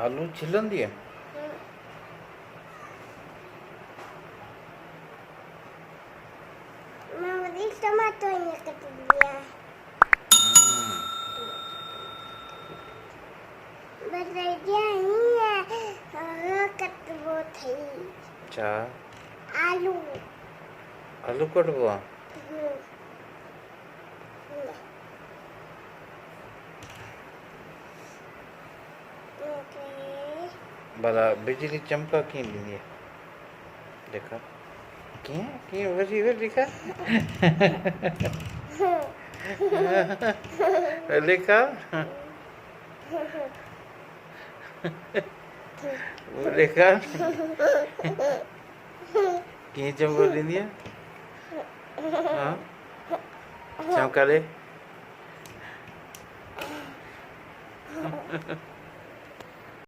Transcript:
आलू छिलंदी है। टमाटो ने कट दिया। बताइए नहीं कट वो थी। अच्छा आलू आलू कटवा। भला बिजली चमका क्यों दी है देखा क्यों क्यों वरी वे लिखा लिखा वो लिखा क्यों चमका दी है हाँ चमका दे